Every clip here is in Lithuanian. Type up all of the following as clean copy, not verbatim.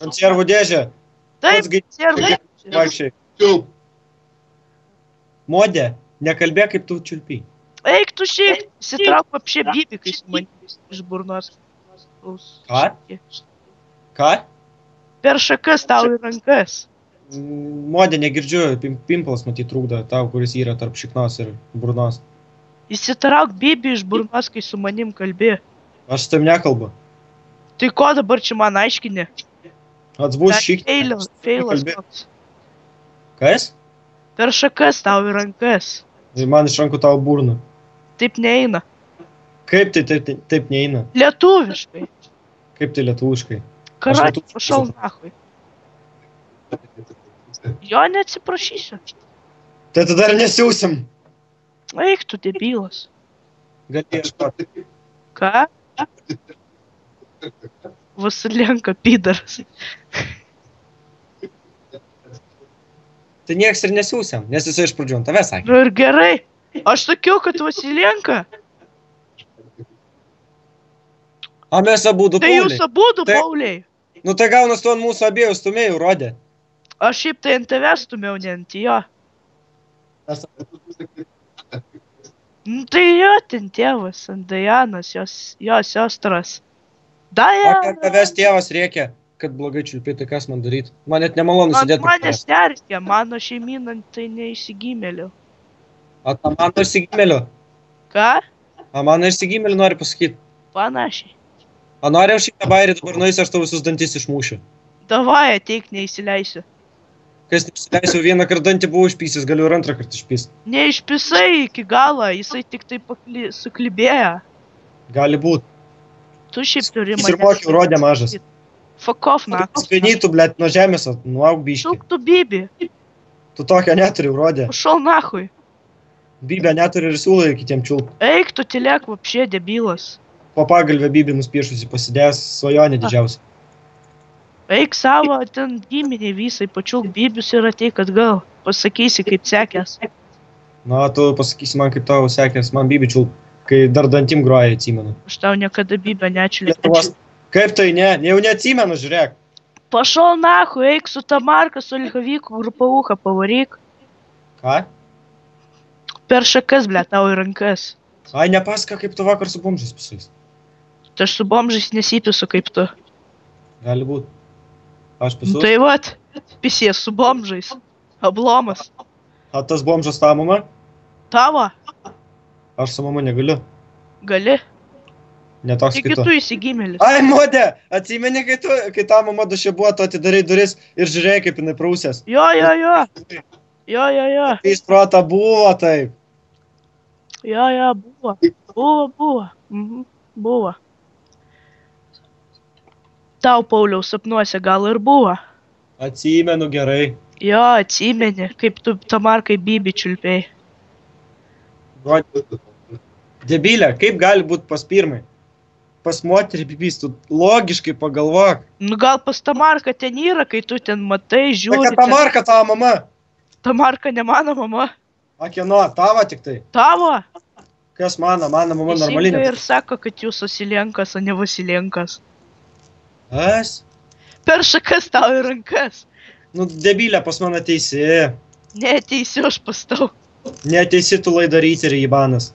Konservų dėžę. Taip, Vaikščiai. Modė, nekalbėk kaip tu čiulpiai. eik tu šiaip, įsitrauk apšė bybį, kai su manim iš burnos. Ką? Ką? Per šakas tau į rankas. Modė, negirdžiu, pimplas matyt trūkdo tau, kuris yra tarp šiknos ir burnos. Įsitrauk bybį iš burnos, kai su manim kalbė. Aš su tam nekalbu. Tai ko dabar čia man aiškini? Atsbūs šiknė. Feilas toks. Kas? Per šakas tau į rankas. Ir man iš rankų tau burną. Taip neina. Kaip tai taip neina? Lietuviškai. Kaip tai lietuviškai? Karatė, pašal nachui. Jo neatsiprašysiu. Tai tada ir nesiūsim. Eik tu debilas. Gali ieškoti. Ką? Vasilenka pidaras. Tai nieks ir nesiūsiam, nes jisai iš pradžių ant tavęs sakė. Nu ir gerai. Aš sakiau, kad Vasilenka. O mes abudu Tai pauliai. jūs abudu pauliai. Nu tai gaunas tu ant mūsų abiejų stumėjų rodė. Aš šiaip tai ant tavęs stumiau, ne ant jo. Nu tai jo, ten tėvas, ant Dajanos, jos sestras. Ant tavęs tėvas rėkia, kad blogai čiulpi, tai kas man daryti? Man net nemalonu sėdėti. Man manęs nerkia, mano šeimyną tai neįsigimėliu. O ta mano įsigimėliu? Ką? O mano įsigimėliu nori pasakyti? Panašiai. O nori aš šitą bairį dabar nueisi, aš tau visus dantis išmušiu. Davai, ateik, neįsileisiu. Kas neįsileisiu, vieną kartą dantį buvau išpysęs, galiu ir antrą kartą išpys. Neišpisai iki galo, jisai tik tai suklibėjo. Gali būt. Tu šiaip turi Jis ir mokiau rodė mažas. Fuck off, na. Skainytų, blėt, nuo žemės, nuauk biškį. Šauk tu bybį. Tu tokią neturi, rodė. Pašal nachui. Bybę neturi ir siūlai kitiem čiulp. Eik, tu tylėk, vapšė debilas. Po pagalbę bybį nuspiešusi pasidėjęs svajonė didžiausia. Eik savo, ten giminiai visai, pačiulk bybius ir ateik atgal. Pasakysi, kaip sekės. Na, tu pasakysi man, kaip tau sekės, man bybį čiulp, kai dar dantim groja, atsimenu. Aš tau niekada bybę nečiulpiu. Kaip tai ne? Jau neatsimenu, žiūrėk. Pašal nahu, eik su Tamarka, su Olhaviku, grupauką pavaryk. Ką? Per šakas, ble, tau į rankas. Ai, nepasaka, kaip tu vakar su bomžais pasais. Tai aš su bomžais nesipisu kaip tu. Gali būt. Aš pasus. Tai vat, pisies su bomžais. Ablomas. O tas bomžas ta mama? Tavo? Aš su mama negaliu. Gali? Netoks Tik tu įsigimėlis. Ai, modė, atsimeni, kai ta mama dušė buvo, tu atidarai duris ir žiūrėjai, kaip jinai prausės. Jo. Jis prota buvo taip. Jo, buvo. Buvo. Tau, Pauliau, sapnuose gal ir buvo. Atsimenu gerai. Jo, atsimeni, kaip tu Tamarkai bybį čiulpiai. Debilė, kaip gali būt pas pirmai? Pas moterį bybys, tu logiškai pagalvok. Nu gal pas Tamarką ten yra, kai tu ten matai, žiūri. Tai Tamarka tavo mama. Tamarka ne mano mama. A kieno, tavo tik tai. Tavo? Kas mano mama normalinė. Ir sako, kad jūs Vasilenkas, o ne Vasilenkas. Aš? Per šakas tau į rankas. Nu, debilė, pas mano teisi. Neteisiu aš pas tau. Neteisi tu laidaryti ir įbanas.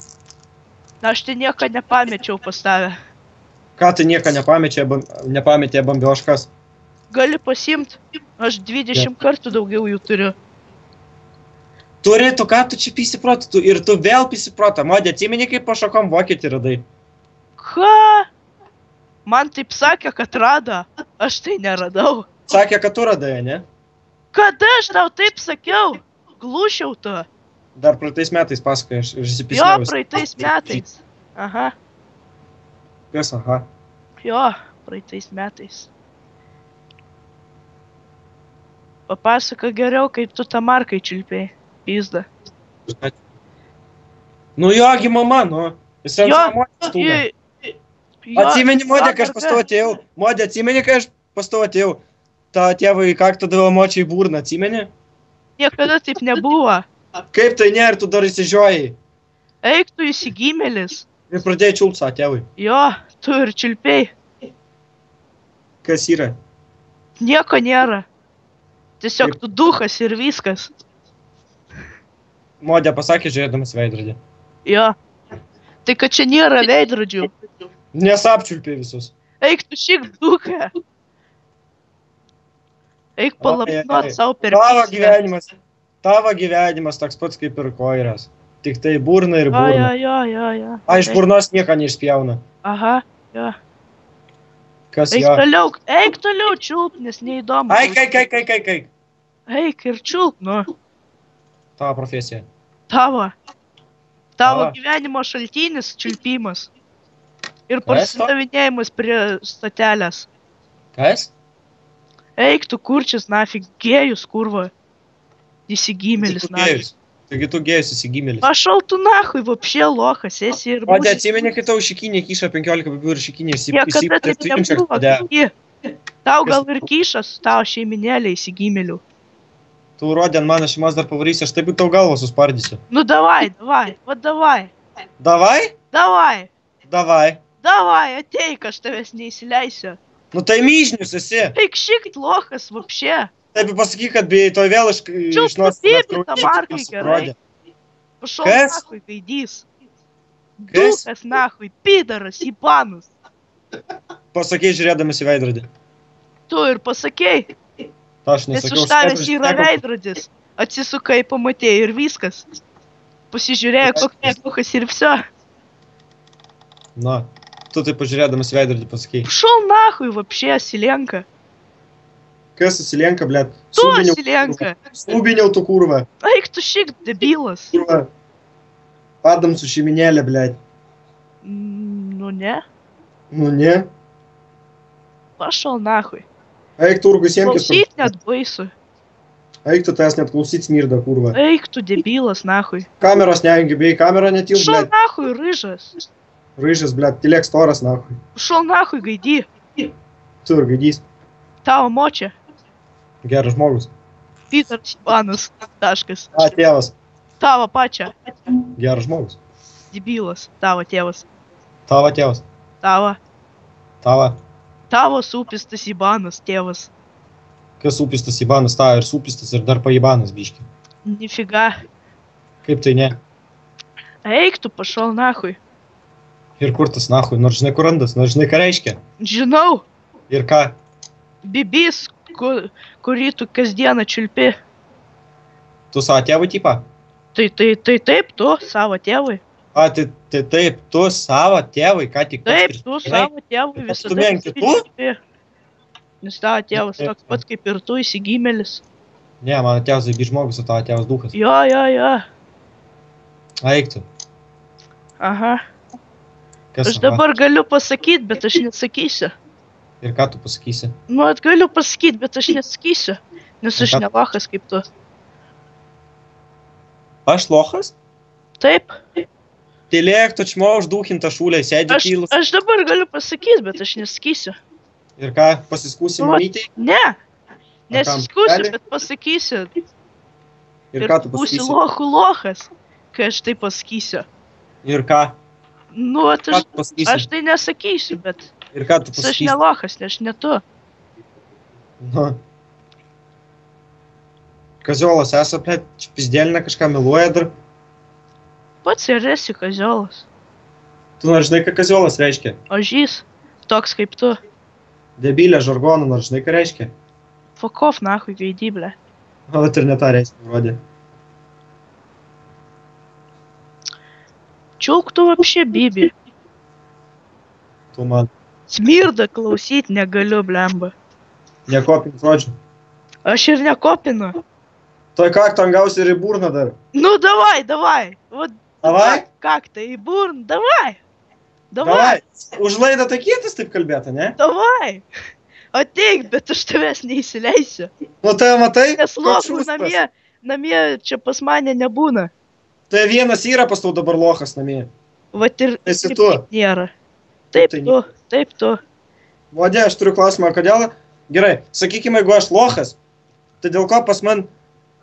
Aš tai nieko nepamečiau pas tave. Ką tu nieko nepametė bambioškas? Gali pasimt. Aš 20 kartų daugiau jų turiu. Turi, tu ką tu čia pisi protą? Ir tu vėl pisi protą. Modė, atsimeni, kaip pašakom vokietį radai? Ką? Man taip sakė, kad rado. Aš tai neradau. Sakė, kad tu radai, ne? Kada aš tau taip sakiau? Glūšiau tu. Dar praeitais metais pasakai, aš įsipisinėjau. Jo, praeitais metais. Aha. Kas, aha? Jo, praeitais metais. Papasaka geriau, kaip tu Tamarkai čiulpiai. Pizda. Nu jogi mama, nu. Jis atsimeni, modė, kai aš pas tavo atėjau. Modė, atsimeni, kai aš pas tavo atėjau. Ta tėvai į kaktą davė močiai burną, atsimeni? Niekada taip nebuvo. Kaip tai ne, ir tu dar įsižiojai? Eik tu įsigimėlis. Ir pradėjai čiulpt savo tėvui. Jo, tu ir čiulpiai. Kas yra? Nieko nėra. Tiesiog tu duchas ir viskas. Modė pasakė, žiūrėdamas veidrodį. Jo. Tai kad čia nėra veidrodžių. Nesapčiulpė visus. Eik tu šik duchą. Eik palapnuot Ai. savo per Tavo gyvenimas toks pats kaip ir koiras. Tik tai burna ir burna. Jo. A, iš burnos nieko neišspjauna. Aha, jo. Kas Eik jo? toliau čiulp, nes neįdomu. Ai, kai. Eik ir čiulp, nu. Tavo profesija. Tavo Tavo. gyvenimo šaltinis čiulpimas. Ir Kas to? parsidavinėjimas prie statelės. Kas? Eik tu kurčias, nafig, gėjus, kurva. Įsigymėlis, nafig. Taigi tu gėjus įsigymėlis. Pašal tu nahui, vapšė lochas, esi ir Modė, atsimeni, kai tau šikinė kyša 15 babių ir šikinė Niekada taip nebuvo. Tau gal ir kyšas, tau šeiminėlė įsigymėlių. Tu rodė ant mano šeimos dar pavarysi, aš taip tau galvą suspardysiu. Nu davai, va davai. Davai? Ateik, aš tavęs neįsileisiu. Nu tai myžnius esi. Eik šikit lochas, vapšė. Taip pasakyk, kad to vėl iš Čiulp bėbi tą markai gerai. Pašal Kas? nahui, gaidys. Kas? Dukas nahui, pidaras, įbanus. Pasakei žiūrėdamas į veidrodį. Tu ir pasakei, Aš nes nesakiau. už tavęs yra veidrodis. Atsisukai, pamatėjai ir viskas. Pasižiūrėjai, koks dukas ir viso. Na, tu taip pažiūrėdamas į veidrodį pasakei. Pašal nahui, vapšė, silenka. Kas atsilenka, blėt? Tu silenka. Subiniau tu kurva. Eik tu šik, debilas. Kurva. Padam su šeiminėlė, blėt. Nu ne. Nu ne. Pašal nahui. Eik turgu siemkis. Klausyt net baisu. Eik tu tas net klausyt smirda, kurva. Eik tu debilas nahui. Kameros neįngi, bei kamera netil, Pašal blėt. nahui, ryžas. Ryžas, blėt, tilėk storas, nahui. Pašal nahui, gaidy. Tu ir gaidys. Tavo močia. Geras žmogus. Pitaras Ivanas. Taškas. A, tėvas. Tavo pačia. Geras žmogus. Debilas. Tavo tėvas. Tavo tėvas. Tavo. Tavo. Tavo supistas Ivanas tėvas. Kas supistas Ivanas, ta ir supistas ir dar paibanas, biški. Nifiga. Kaip tai ne? Eik tu pašal nahui. Ir kur tas nahui, nors žinai kur randas, nors žinai ką reiškia. Žinau. Ir ką? Bibis, kurį tu kasdieną čiulpi. Tu savo tėvų tipą? Tai taip, tu savo tėvui. A, tai taip, tu savo tėvui, ką tik Taip, tu savo tėvui visada. Tu menki tu? Nes tavo tėvas toks pat kaip ir tu, įsigymėlis. Ne, mano tėvas zaibį žmogus, o tavo tėvas duchas. Jo. Eik tu. Aha. Kas Aš dabar galiu pasakyti, bet aš nesakysiu. Ir ką tu pasakysi? Nu, galiu pasakyti, bet aš nesakysiu. Nes aš ne lochas kaip tu. Aš lochas? Taip. Tylėk, tu čmo uždūkinta šūlė, sėdė tylus. Aš dabar galiu pasakyti, bet aš nesakysiu. Ir ką, pasiskūsi mamytei? Ne. kam? Nesiskūsiu, Gali? bet pasakysiu. Ir ką tu būsi pasakysi? lochų lochas, kai aš tai pasakysiu. Ir ką? Nu, Ką tu pasakysi? aš tai nesakysiu, bet Ir ką tu aš pasakysi? ne lochas, nes aš ne tu. Nu. Kaziolas, esa, blėt, pizdėlinę kažką meluoja dar. Pats ir esi kaziolas. Tu nors žinai, ką kaziolas reiškia? Ožys, toks kaip tu. Debilė žargonų, nors žinai, ką reiškia? Fuck off, nahui, gaidyblė. O, bet ir ne tą reiškia, rodė. Čiulk tu apšė, bibi. Tu man Smirda klausyt negaliu, blemba. nekopink žodžių. Aš ir nekopinu. Toj kaktą gausi ir į burną dar. Nu, davai. Vat, Davai? Kaktą į burn, davai. Už laidą tai kietas taip kalbėta, ne? Davai. Ateik, bet aš tavęs neįsileisiu. Nu tai matai? Nes lochų Koks namie čia pas mane nebūna. Tai vienas yra pas tau dabar lochas namie. Vat ir Esi taip tu. nėra. Taip Tai tu, taip tu. Modė, aš turiu klausimą, kodėl? Gerai, sakykime, jeigu aš lochas, tai dėl ko pas man,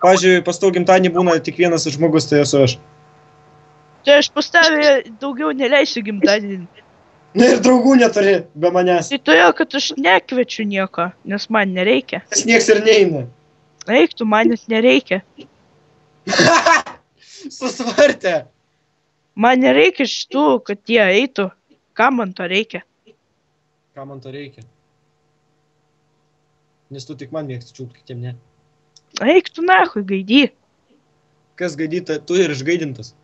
pavyzdžiui, pas tau gimtadienį būna tik vienas žmogus, tai esu aš. Tai aš pas tavę daugiau neleisiu gimtadienį. Na ir draugų neturi be manęs. Tai todėl, kad aš nekviečiu nieko, nes man nereikia. Nes nieks ir neina. Eik, tu man net nereikia. Susvartė. Man nereikia šitų, kad jie eitų. Kam man to reikia? Ką man to reikia? Nes tu tik man mėgsti čiūpt, kitiem ne. Eik, tu nahui, gaidy. Kas gaidyta, tu ir išgaidintas.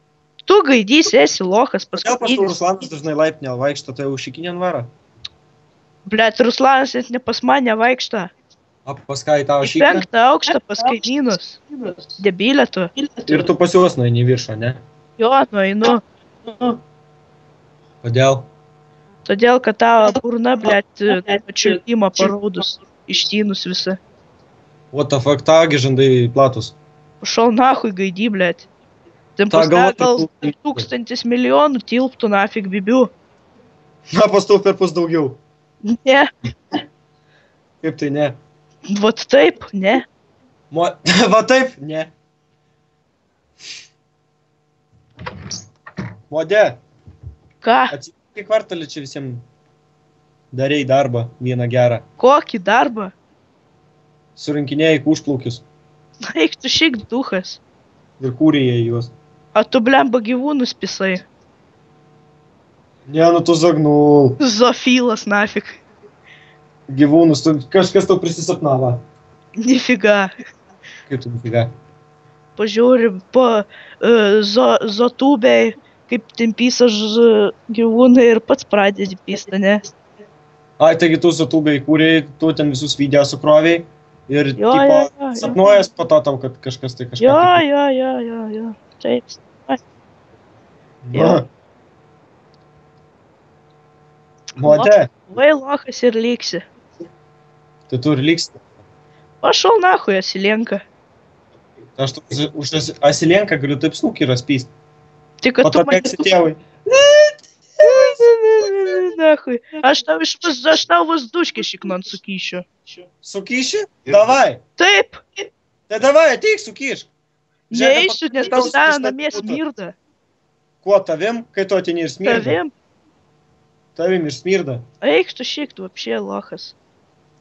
Tu gaidysi, esi lochas Kodėl pas paskutinis. Ruslanas dažnai laiptinę vaikšto, tai jau šikinien varo? Blet, Ruslanas net ne pas mane vaikšto. A pas ką į tavo Į šikinę? 5 aukštą pas kaimynus. Debilė tu. Ir tu pas juos nueini į viršą, ne? Jo, nueinu. Kodėl? Todėl, kad tavo burna, blet, pačiulpimą paraudus. Ištynus visą. What the fuck, tagi žandai platus. Pašal nahui, gaidy, blet. Ten Ta pas galva gal tai- 1000 milijonų tilptų nafig bibių. Na, pas tau per pus daugiau. Ne, Kaip tai ne? vat taip, ne. Va taip, ne. Modė, Ką? atsitik į kvartalį čia visiems darei darbą vieną gerą. Kokį darbą? Surinkinėjai užplaukius Eik, tu šik duhas. ir kūrėjai juos. A tu blemba gyvūnus pisai. Ne, nu tu zagnul. Zofilas nafig. Gyvūnus, tu, kažkas tau prisisapnavo. Nifiga. Kaip tu nufiga? Pažiūri po zotubei, kaip ten pisa gyvūnai ir pats pradedi pista, ne? Ai, taigi tu zatūbai kūrėjai, tu ten visus video sukroviai ir Jo, tipo jo. sapnuojas po to tau, kad kažkas tai kažką. Jo. Taip. Na. Modė, Vai lochas ir liksi. tai tu ir liks. Pašal nahui asilenka. Aš tu už asilenką galiu taip snukį raspyst. Tik O kad tu to man... peksi tėvai. Nahui. Aš tau vazduškį šiknon sukyšiu. Sukyši? Davai. Taip. Tai davai, ateik sukyšk. Neįsiu, nes tau pas tave skystas namie būtų. smirda. Kuo tavim, kai tu atini ir smirda? Tavim. Tavim ir smirda. Eik tu šik, tu apšė lochas.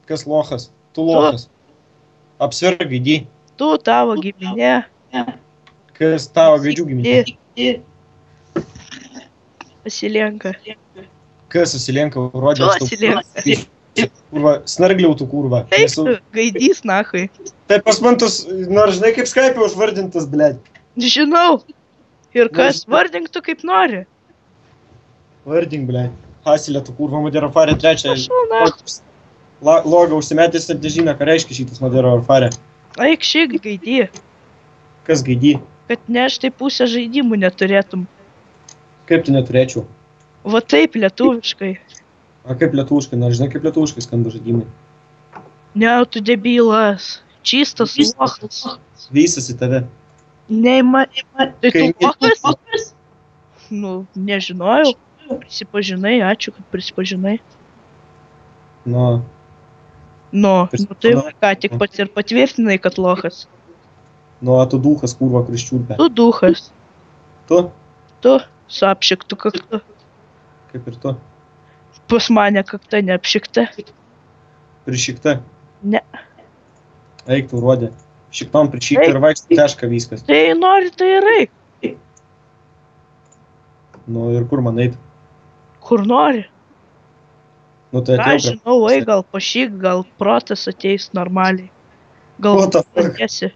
Kas lochas? Tu lochas. Apsverg gaidį. Tu tavo giminė. Kas tavo gaidžių giminė? Asilenka. Kas asilenka, rodė. Tu aš tau- asilenka. Kurva, snargliau tu kurva. Eik Nesu- tu, gaidys nahui. Tai pas man tus, nors žinai kaip Skype užvardintas, blėd. Žinau. Ir kas, vardink tu kaip nori. Vardink, blėd. Hasilė tu kurva, Modero Farė trečią. Pašal nahui. Logą užsimetęs ir nežino, ką reiškia šitas Modero Farė. Eik šik, gaidį. Kas gaidį? Kad ne aš tai pusę žaidimų neturėtum. Kaip tu neturėčiau? Va taip lietuviškai. A kaip lietuviškai, nors žinai kaip lietuviškai skamba žaidimai. Ne, tu debilas. Čistas lochas. Veisas į tave. Neima. Tai tu Kaimynas. lochas? Nu, nežinojau. Prisipažinai, ačiū, kad prisipažinai. Nu, Nu tai Prisipažinau. va, ką tik pats ir patvirtinai, kad lochas. nu, a tu duhas kurva, kuris čiulpia. Tu duhas. Tu? Tu su apšiktu kaktu. Kaip ir tu. Pas mane kakta neapšikta. Prišikta. Ne. Eik tu rodė. Šiktom prišikta Eik. ir vaikštai teška viskas. Tai nori, tai ir eik. Nu ir kur man eit? Kur nori. Nu tai Ką atėjau. žinau, eik, gal pašyk, gal protas ateis normaliai. Gal What the fuck? pradėsi.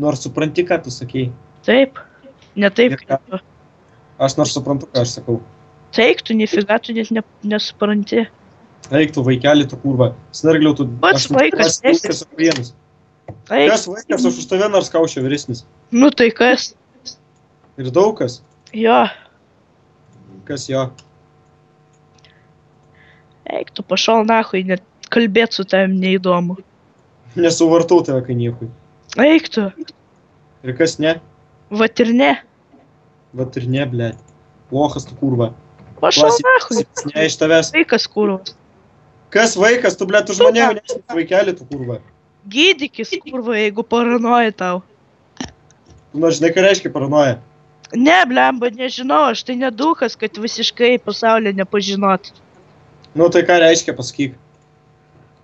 Nors supranti, ką tu sakei. Taip. Ne taip, Ir ką? kaip tu. Aš nors suprantu, ką aš sakau. Taip, tu nifiga, tu net nesupranti. Eik tu vaikeli, tu kurva. Snargliau tu. Pats aš vaikas, aš viskas vienas. Eik, Kas vaikas, aš už tave nors kaušio vyresnis. nu tai kas? Ir daug kas. Jo, Kas jo. eik, tu pašal nahui, net kalbėt su tavim neįdomu. Nesuvartau tave, kai niekui. Eik tu, Ir kas ne? vat ir ne. Vat ir ne, blėt. Lochas tu kurva. Pašal nahui. Ne iš tavęs. Vaikas kurvas. Kas vaikas, tu blėt už mane jaunesnis vaikeli, tu kurva. Gydykis kurva, jeigu paranoja tau. Tu nors žinai, ką reiškia paranoja. Ne, blemba, nežinau, aš tai nedukas, kad visiškai pasaulio nepažinot. Nu tai ką reiškia, pasakyk.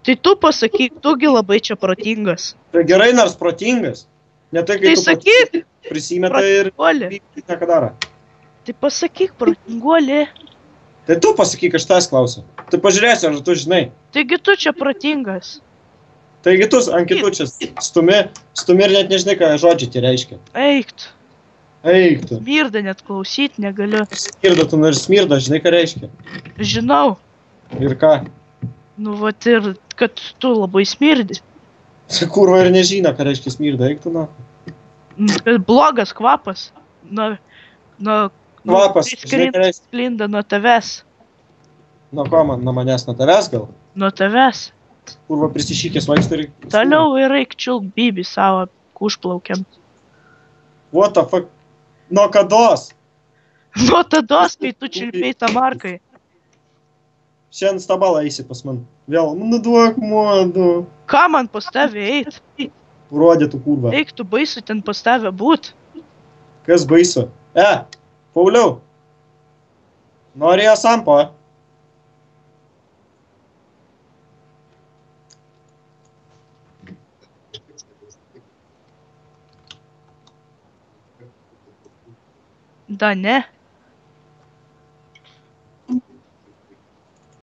Tai tu pasakyk, tugi labai čia protingas. Tai gerai, nors protingas. Ne tai, kai Tai tu sakyk, prisimeta ir protinguolį. nieko daro. Tai pasakyk, protinguolį. Tai tu pasakyk, aš tas klausiu. Tu pažiūrėsi, ar tu žinai. Taigi tu čia protingas. Taigi tu ant kitų čia stumi ir net nežinai, ką žodžiai tie reiškia. Eikt. Eik tu. Smirda net klausyt negaliu. Smirda, tu nors smirda, žinai, ką reiškia. Žinau. Ir ką. Nu, vat ir, kad tu labai smirdi. Kurva ir nežino, ką reiškia smirda, eik tu na. Kad blogas kvapas. Kvapas, žinai, ką reiškia. Sklinda nuo tavęs. Nuo ko man, nuo manęs, nuo tavęs gal? Nuo tavęs. Kurva prisišykęs vaikšto ir... Toliau ir eik čiulk bibį savo užplaukiam. What the fuck? Nuo kados? Nuo tados, kai tu čiulpiai tamarkai. Šiandien stabalą eisi pas man. Vėl, nu duok modu. Ką man pas tave eit? Rodėtų kurva. Eik tu baisu ten pas tave būt. Kas baisu? Pauliau. Norėjo sampo? Da ne.